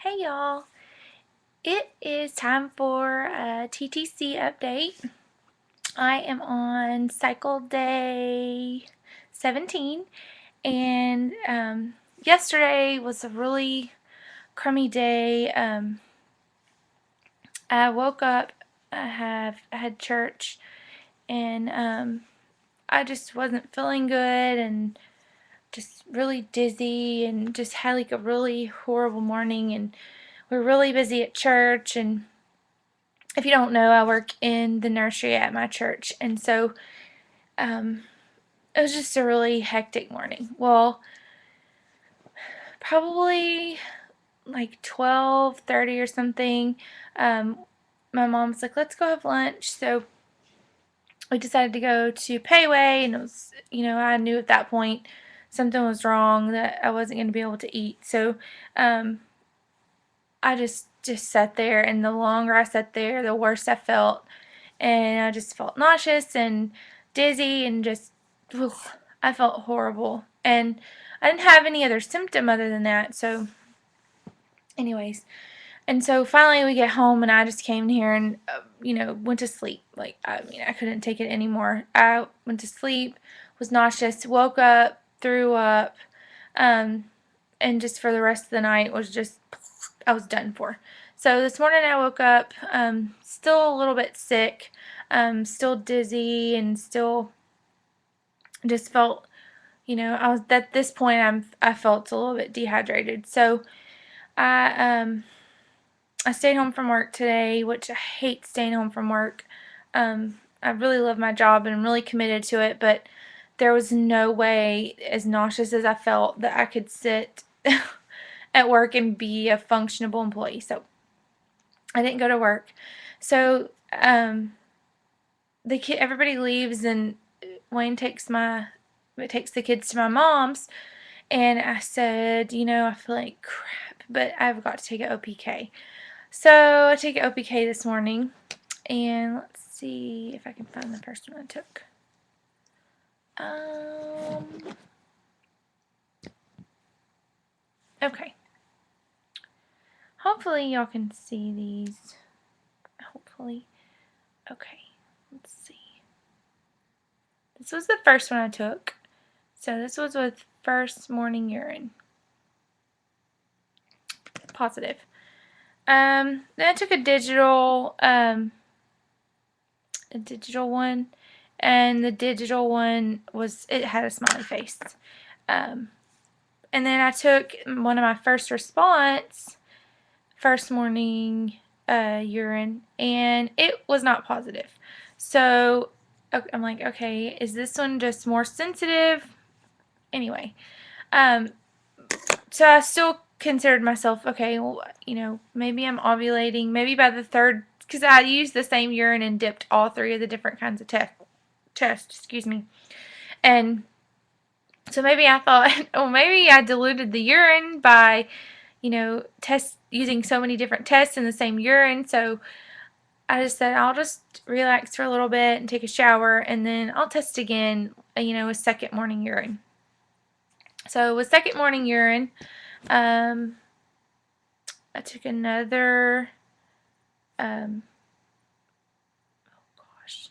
Hey y'all, it is time for a TTC update. I am on cycle day 17, and yesterday was a really crummy day. I woke up, I had church, and I just wasn't feeling good and just really dizzy and just had like a really horrible morning, and we're really busy at church. And if you don't know, I work in the nursery at my church, and so um, it was just a really hectic morning. Well, probably like 12:30 or something. Um, my mom's like, "Let's go have lunch." So we decided to go to Payway, and it was, I knew at that point something was wrong, that I wasn't going to be able to eat. So um, I just sat there, and the longer I sat there, the worse I felt, and I just felt nauseous and dizzy and just, ugh, I felt horrible. And I didn't have any other symptom other than that. So, anyways, and so finally we get home, and I just came here and went to sleep. Like, I mean, I couldn't take it anymore. I went to sleep, was nauseous, woke up, threw up, um, and just for the rest of the night was just, I was done for. So this morning I woke up, still a little bit sick, still dizzy, and still just felt, I was at this point, I felt a little bit dehydrated. So I I stayed home from work today, which I hate staying home from work. I really love my job and I'm really committed to it, but there was no way, as nauseous as I felt, that I could sit at work and be a functionable employee. So I didn't go to work. So everybody leaves, and Wayne takes the kids to my mom's, and I said, I feel like crap, but I've got to take an OPK. So I took an OPK this morning, and let's see if I can find the first one I took. Okay. Hopefully y'all can see these. Hopefully. Okay. Let's see. This was the first one I took. So this was with first morning urine. Positive. Then I took a digital one, and the digital one it had a smiley face. And then I took one of my first morning urine, and it was not positive. So I'm like, okay, is this one just more sensitive? Anyway, so I still considered myself, okay, well, maybe I'm ovulating. Maybe by the third, because I used the same urine and dipped all three of the different kinds of tests, excuse me. And so maybe I thought, oh, maybe I diluted the urine by, using so many different tests in the same urine. So I just said, I'll just relax for a little bit and take a shower, and then I'll test again, with second morning urine. So with second morning urine, I took another, oh gosh,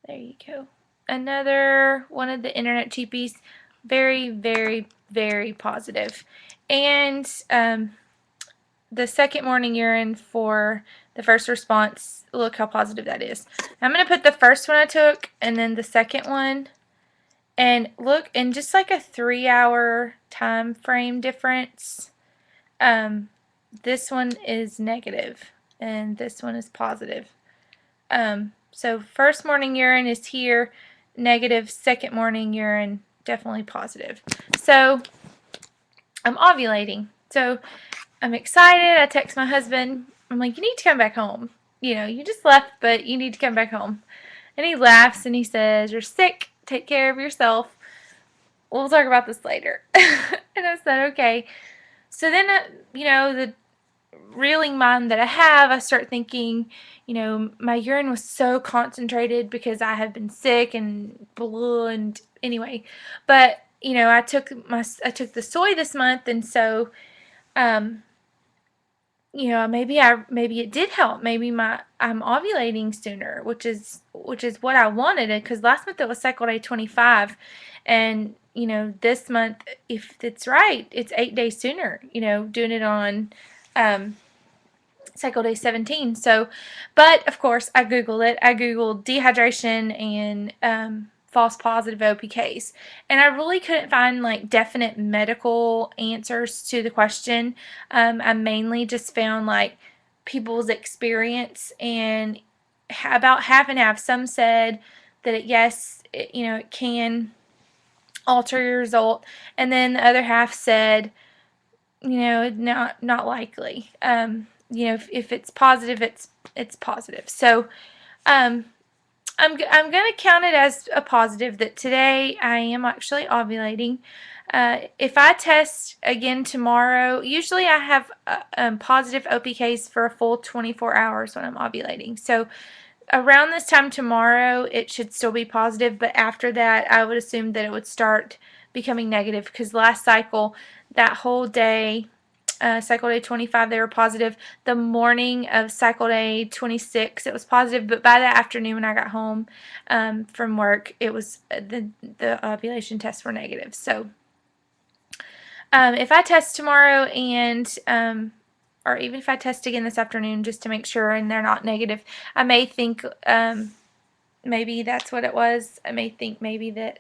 there you go. Another one of the internet cheapies, very, very, very positive. And the second morning urine for the first response, look how positive that is. I'm going to put the first one I took and then the second one, and look, in just like a 3-hour time frame difference, this one is negative and this one is positive. So first morning urine is here, negative. Second morning urine, definitely positive. So I'm ovulating. So I'm excited. I text my husband. I'm like, you need to come back home. You just left, but you need to come back home. And he laughs and he says, you're sick. Take care of yourself. We'll talk about this later. And I said, okay. So then, the reeling mind that I have, I start thinking, my urine was so concentrated because I have been sick and blah, and anyway. But, I took the soy this month, and so maybe it did help. Maybe I'm ovulating sooner, which is what I wanted. Because last month it was cycle day 25, and this month, if it's right, it's 8 days sooner. Doing it on um, cycle day 17. So, but of course, I Googled it. I Googled dehydration and false positive OPKs. And I really couldn't find like definite medical answers to the question. I mainly just found like people's experience, and about half and half. Some said that yes, it can alter your result, and then the other half said not likely. If it's positive, it's positive. So um, I'm gonna count it as a positive that today I am actually ovulating. If I test again tomorrow, usually I have positive OPKs for a full 24 hours when I'm ovulating. So around this time tomorrow, it should still be positive, but after that, I would assume that it would start becoming negative, because last cycle, that whole day, cycle day 25, they were positive. The morning of cycle day 26, it was positive, but by the afternoon when I got home from work, it was the ovulation tests were negative. So if I test tomorrow or even if I test again this afternoon just to make sure and they're not negative, I may think maybe that's what it was. I may think maybe that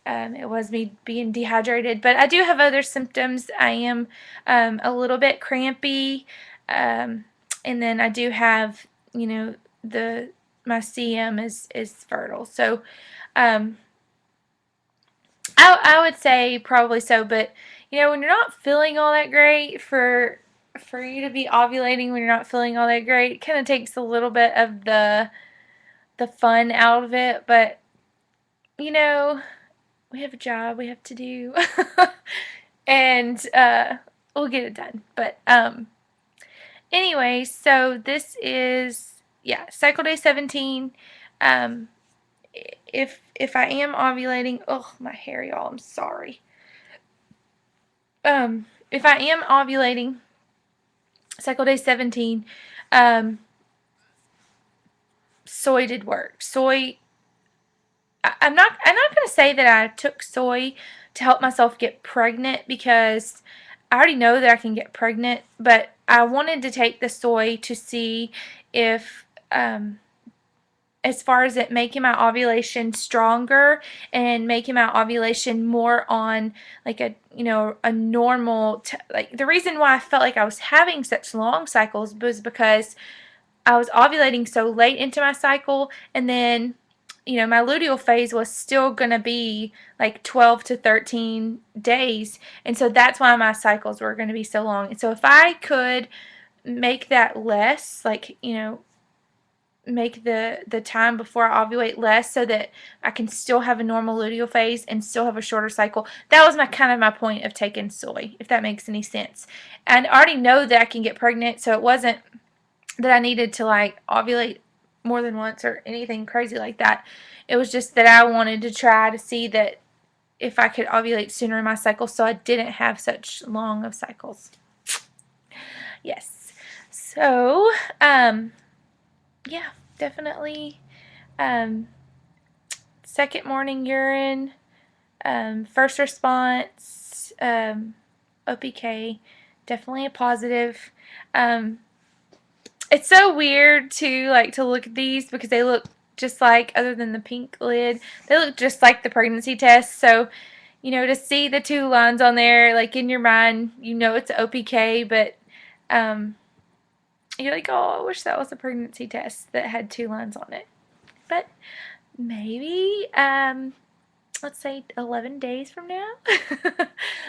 it was me being dehydrated, but I do have other symptoms. I am a little bit crampy, and then I do have, the my CM is fertile. So um, I would say probably so, but when you're not feeling all that great, for you to be ovulating when you're not feeling all that great, it kind of takes a little bit of the fun out of it. But we have a job we have to do, and we'll get it done. But anyway, so this is, yeah, cycle day 17. Um, if I am ovulating, oh, my hair, y'all, I'm sorry. If I am ovulating, cycle day 17, um, soy did work. I'm not going to say that I took soy to help myself get pregnant, because I already know that I can get pregnant, but I wanted to take the soy to see if as far as it making my ovulation stronger and making my ovulation more on like a normal like, the reason why I felt like I was having such long cycles was because I was ovulating so late into my cycle, and then my luteal phase was still going to be like 12 to 13 days, and so that's why my cycles were going to be so long. And so if I could make that less, like make the time before I ovulate less, so that I can still have a normal luteal phase and still have a shorter cycle. That was my point of taking soy, if that makes any sense. And I already know that I can get pregnant, so it wasn't that I needed to like ovulate more than once or anything crazy like that. It was just that I wanted to try to see that if I could ovulate sooner in my cycle, so I didn't have such long of cycles. Yes. So, yeah, definitely. Um, second morning urine, first response, OPK, definitely a positive. It's so weird to look at these, because they look just like, other than the pink lid, they look just like the pregnancy test. So, to see the two lines on there, like in your mind, it's OPK, but you're like, oh, I wish that was a pregnancy test that had two lines on it. But maybe, let's say 11 days from now,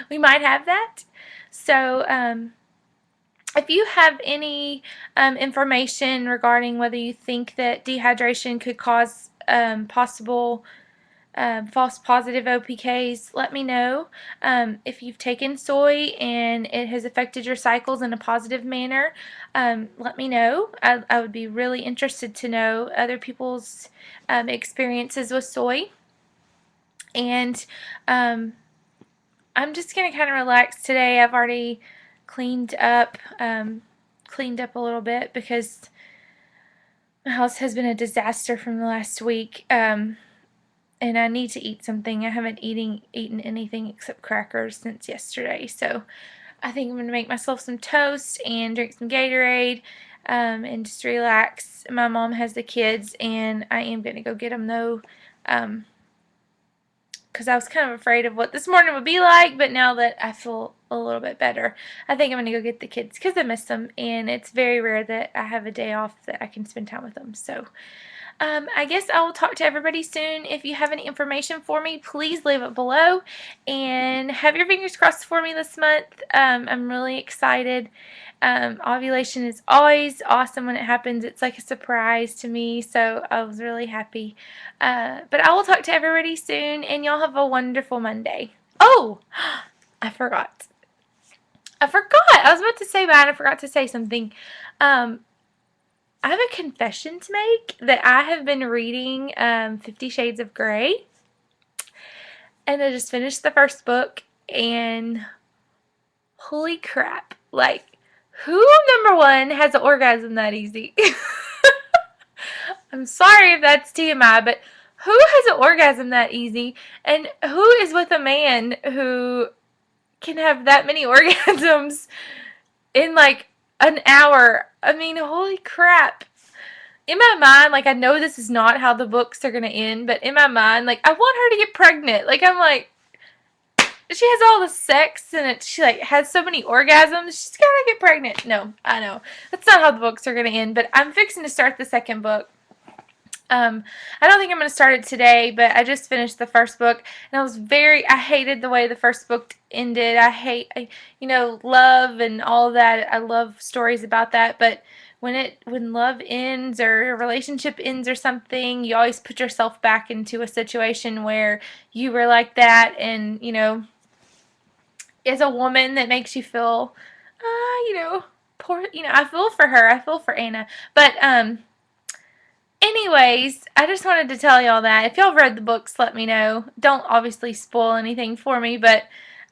we might have that. So, if you have any information regarding whether you think that dehydration could cause possible false positive OPKs, let me know. If you've taken soy and it has affected your cycles in a positive manner, let me know. I would be really interested to know other people's experiences with soy. And I'm just going to kind of relax today. I've already cleaned cleaned up a little bit because my house has been a disaster from the last week. And I need to eat something. I haven't eaten anything except crackers since yesterday. So I think I'm going to make myself some toast and drink some Gatorade and just relax. My mom has the kids, and I am going to go get them, though, because I was kind of afraid of what this morning would be like, but now that I feel a little bit better, I think I'm going to go get the kids because I miss them, and it's very rare that I have a day off that I can spend time with them. So I guess I will talk to everybody soon. If you have any information for me, please leave it below. And have your fingers crossed for me this month. I'm really excited. Ovulation is always awesome when it happens. It's like a surprise to me, so I was really happy. But I will talk to everybody soon, and y'all have a wonderful Monday. Oh, I forgot. I was about to say bye, and I forgot to say something. I have a confession to make that I have been reading 50 Shades of Grey, and I just finished the first book, and holy crap, like, who, number one, has an orgasm that easy? I'm sorry if that's TMI, but who has an orgasm that easy, and who is with a man who can have that many orgasms in, like, an hour? I mean, holy crap. In my mind, like, I know this is not how the books are going to end, but in my mind, like, I want her to get pregnant. Like, I'm like, she has all the sex and she, like, has so many orgasms. She's got to get pregnant. No, I know. That's not how the books are going to end, but I'm fixing to start the second book. I don't think I'm going to start it today, but I just finished the first book, and I hated the way the first book ended. Love and all of that. I love stories about that, but when love ends or a relationship ends or something, you always put yourself back into a situation where you were like that, and, as a woman, that makes you feel, poor, I feel for her. I feel for Anna, but, anyways, I just wanted to tell y'all that. If y'all read the books, let me know. Don't obviously spoil anything for me, but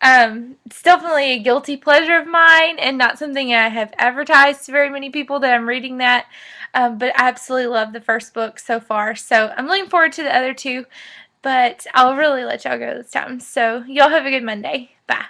it's definitely a guilty pleasure of mine and not something I have advertised to very many people that I'm reading that. But I absolutely love the first book so far. So I'm looking forward to the other two, but I'll really let y'all go this time. So y'all have a good Monday. Bye.